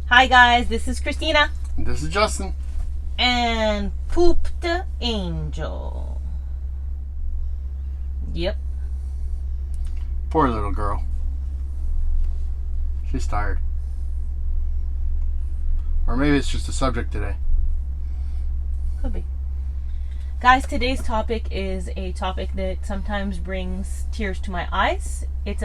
Hi guys, this is Christina. And this is Justin. And Pooped Angel. Yep. Poor little girl. She's tired. Or maybe it's just a subject today. Could be. Guys, today's topic is a topic that sometimes brings tears to my eyes. It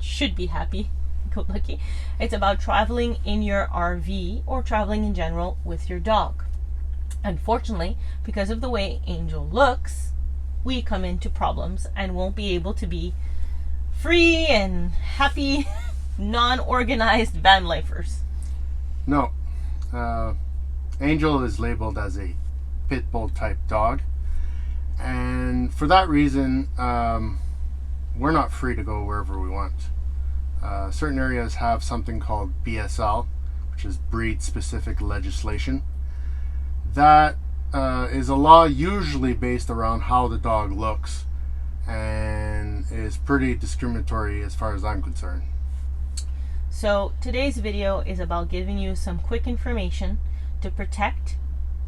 should be happy, go lucky. It's about traveling in your RV or traveling in general with your dog. Unfortunately, because of the way Angel looks, we come into problems and won't be able to be free and happy, non-organized van lifers. No. Angel is labeled as a pit bull type dog, and for that reason we're not free to go wherever we want. Certain areas have something called BSL, which is breed specific legislation. That is a law usually based around how the dog looks and is pretty discriminatory as far as I'm concerned. So today's video is about giving you some quick information to protect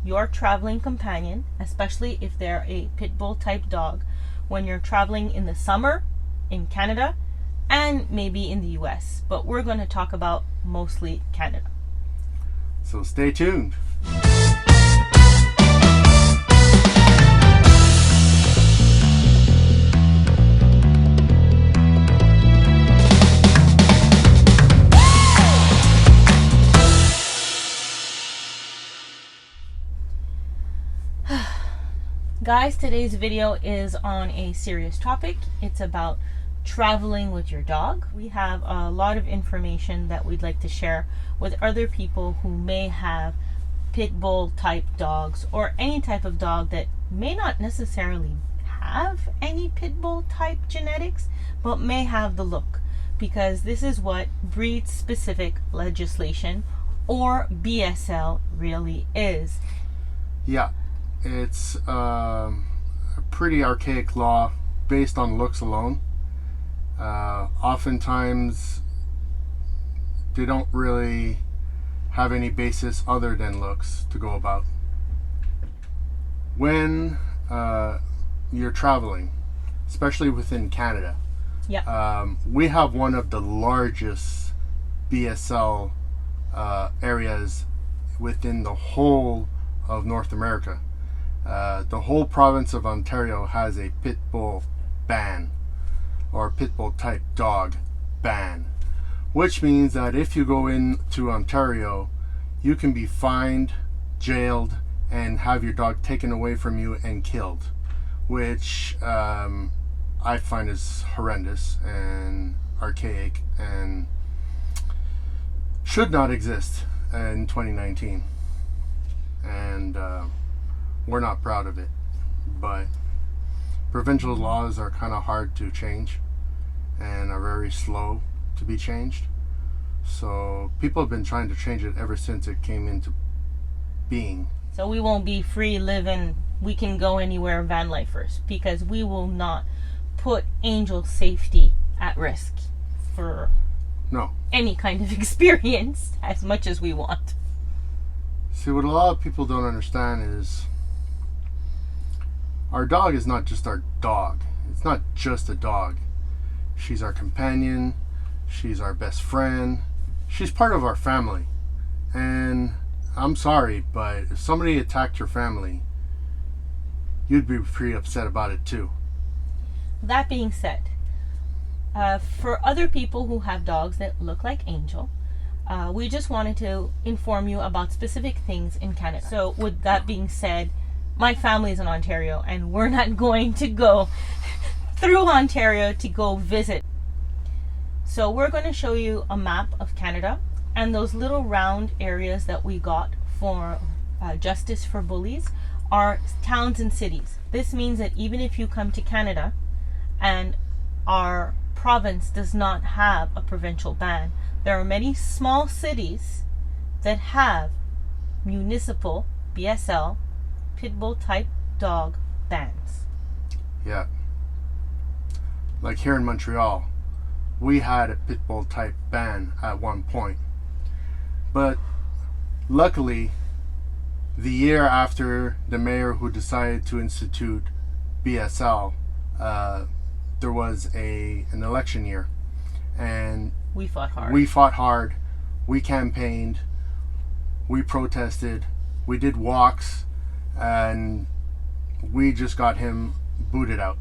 your traveling companion, especially if they're a pit bull type dog, when you're traveling in the summer in Canada and maybe in the US. But we're going to talk about mostly Canada. So stay tuned. Guys, today's video is on a serious topic. It's about traveling with your dog. We have a lot of information that we'd like to share with other people who may have pit bull type dogs or any type of dog that may not necessarily have any pit bull type genetics, but may have the look, because this is what breed specific legislation or BSL really is. Yeah. It's a pretty archaic law based on looks alone. Oftentimes they don't really have any basis other than looks to go about. When you're traveling, especially within Canada, we have one of the largest BSL areas within the whole of North America. The whole province of Ontario has a pit bull ban, or pit bull type dog ban, which means that if you go into Ontario, you can be fined, jailed, and have your dog taken away from you and killed, which I find is horrendous and archaic and should not exist in 2019. And we're not proud of it, but provincial laws are kind of hard to change and are very slow to be changed. So people have been trying to change it ever since it came into being. So we won't be free living, we can go anywhere van lifers, because we will not put Angel's safety at risk for any kind of experience as much as we want. See, what a lot of people don't understand is our dog is not just our dog. It's not just a dog. She's our companion. She's our best friend. She's part of our family. And I'm sorry, but if somebody attacked your family, you'd be pretty upset about it too. That being said, for other people who have dogs that look like Angel, we just wanted to inform you about specific things in Canada. So with that being said, my family is in Ontario and we're not going to go through Ontario to go visit. So we're going to show you a map of Canada and those little round areas that we got for Justice for Bullies are towns and cities. This means that even if you come to Canada and our province does not have a provincial ban, there are many small cities that have municipal BSL pit bull type dog bans. Yeah. Like here in Montreal, we had a pit bull type ban at one point. But luckily, the year after the mayor who decided to institute BSL, there was an election year, and we fought hard. We campaigned. We protested. We did walks, and we just got him booted out.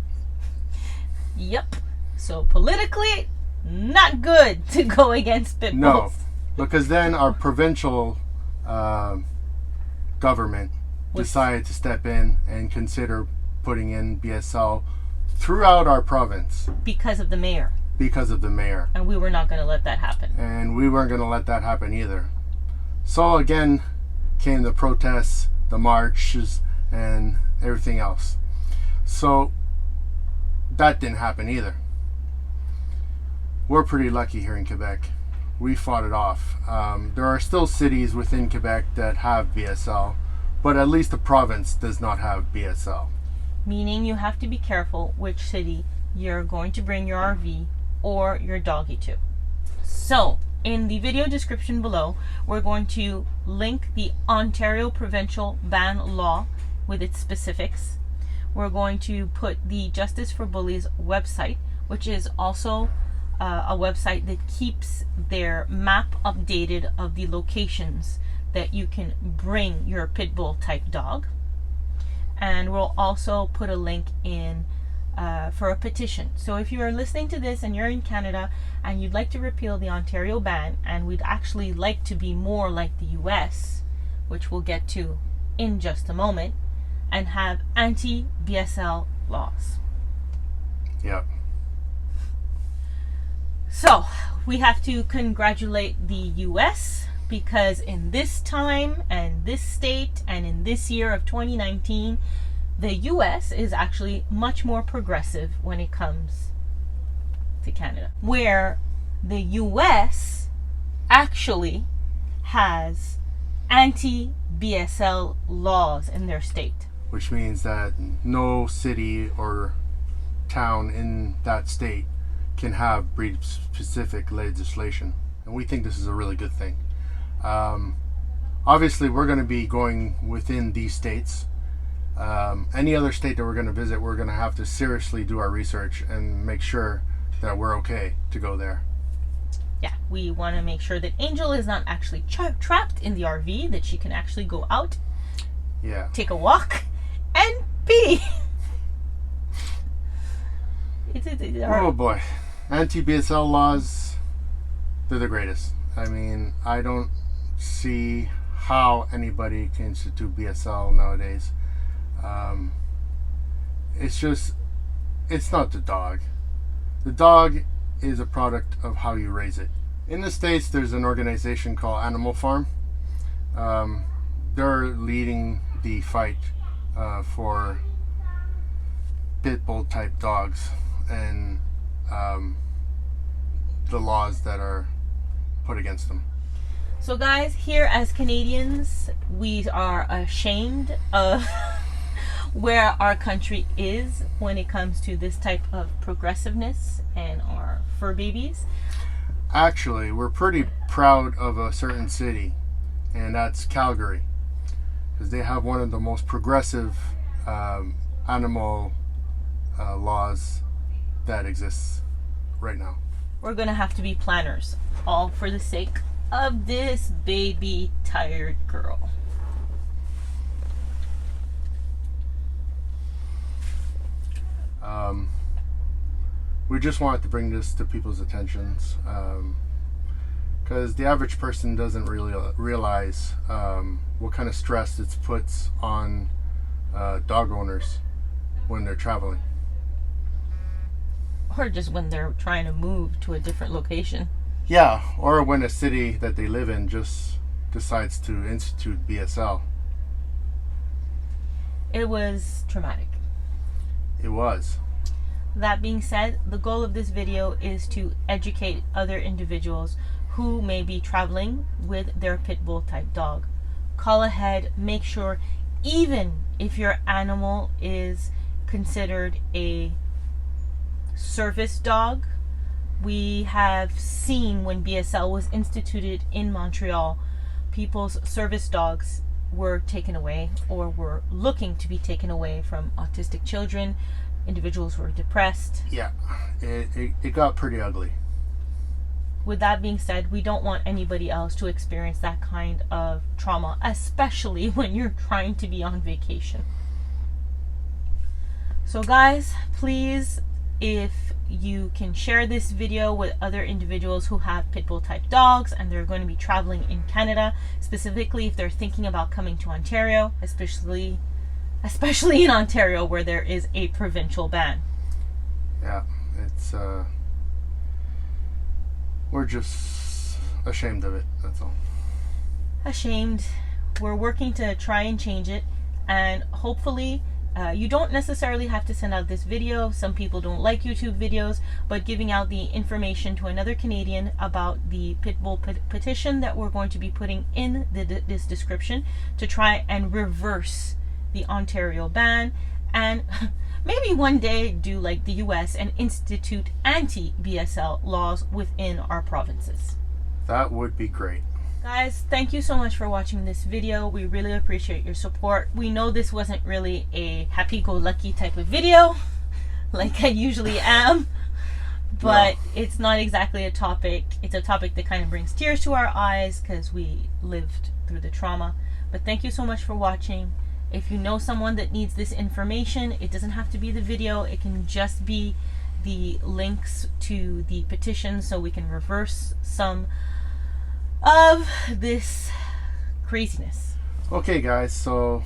Yep. So politically, not good to go against pit bulls. No, because then our provincial government decided to step in and consider putting in BSL throughout our province. Because of the mayor. And we were not going to let that happen. And we weren't going to let that happen either. So again came the protests, the marches, and everything else. So that didn't happen either. We're pretty lucky here in Quebec. We fought it off. There are still cities within Quebec that have BSL, but at least the province does not have BSL. Meaning you have to be careful which city you're going to bring your RV or your doggy to. So, in the video description below, we're going to link the Ontario provincial ban law with its specifics. We're going to put the Justice for Bullies website, which is also a website that keeps their map updated of the locations that you can bring your pit bull type dog. And we'll also put a link in for a petition. So if you are listening to this and you're in Canada and you'd like to repeal the Ontario ban, and we'd actually like to be more like the US, which we'll get to in just a moment, and have anti-BSL laws. Yep. So we have to congratulate the US, because in this time and this state and in this year of 2019, the US is actually much more progressive when it comes to Canada, where the US actually has anti-BSL laws in their state. Which means that no city or town in that state can have breed-specific legislation. And we think this is a really good thing. Obviously, we're going to be going within these states. Any other state that we're going to visit, we're going to have to seriously do our research and make sure that we're okay to go there. Yeah, we want to make sure that Angel is not actually trapped in the RV, that she can actually go out, take a walk, and pee. Oh boy. Anti-BSL laws, they're the greatest. I mean, I don't see how anybody can institute BSL nowadays. It's not the dog. The dog is a product of how you raise it. In the States, there's an organization called Animal Farm. They're leading the fight for pit bull type dogs and the laws that are put against them. So guys, here as Canadians, we are ashamed of where our country is when it comes to this type of progressiveness and our fur babies. Actually, we're pretty proud of a certain city, and that's Calgary, because they have one of the most progressive animal laws that exists right now. We're gonna have to be planners, all for the sake of this baby tired girl. We just wanted to bring this to people's attentions, because the average person doesn't really realize what kind of stress it puts on dog owners when they're traveling. Or just when they're trying to move to a different location. Yeah, or when a city that they live in just decides to institute BSL. It was traumatic. It was. That being said, the goal of this video is to educate other individuals who may be traveling with their pit bull type dog. Call ahead, make sure, even if your animal is considered a service dog. We have seen when BSL was instituted in Montreal people's service dogs were taken away or were looking to be taken away from autistic children. Individuals were depressed. Yeah, it got pretty ugly. With that being said, we don't want anybody else to experience that kind of trauma, especially when you're trying to be on vacation. So guys, please, if you can share this video with other individuals who have pit bull type dogs and they're going to be traveling in Canada, specifically if they're thinking about coming to Ontario, especially in Ontario where there is a provincial ban. Yeah, it's we're just ashamed of it, that's all. Ashamed. We're working to try and change it, and hopefully you don't necessarily have to send out this video. Some people don't like YouTube videos, but giving out the information to another Canadian about the pit bull petition that we're going to be putting in this description to try and reverse the Ontario ban, and maybe one day do like the US and institute anti-BSL laws within our provinces. That would be great. Guys, thank you so much for watching this video. We really appreciate your support. We know this wasn't really a happy-go-lucky type of video like I usually am, but no, it's not exactly a topic. It's a topic that kind of brings tears to our eyes because we lived through the trauma. But thank you so much for watching. If you know someone that needs this information, it doesn't have to be the video. It can just be the links to the petition so we can reverse some of this craziness. Okay guys, so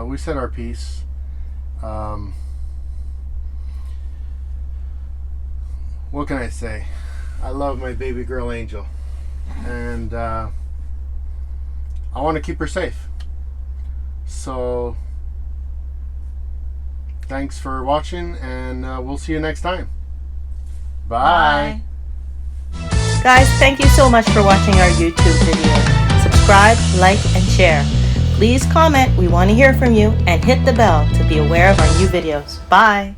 we said our piece. What can I say? I love my baby girl Angel, and I want to keep her safe. So thanks for watching, and we'll see you next time. Bye. Guys, thank you so much for watching our YouTube video. Subscribe, like, and share. Please comment. We want to hear from you, and hit the bell to be aware of our new videos. Bye.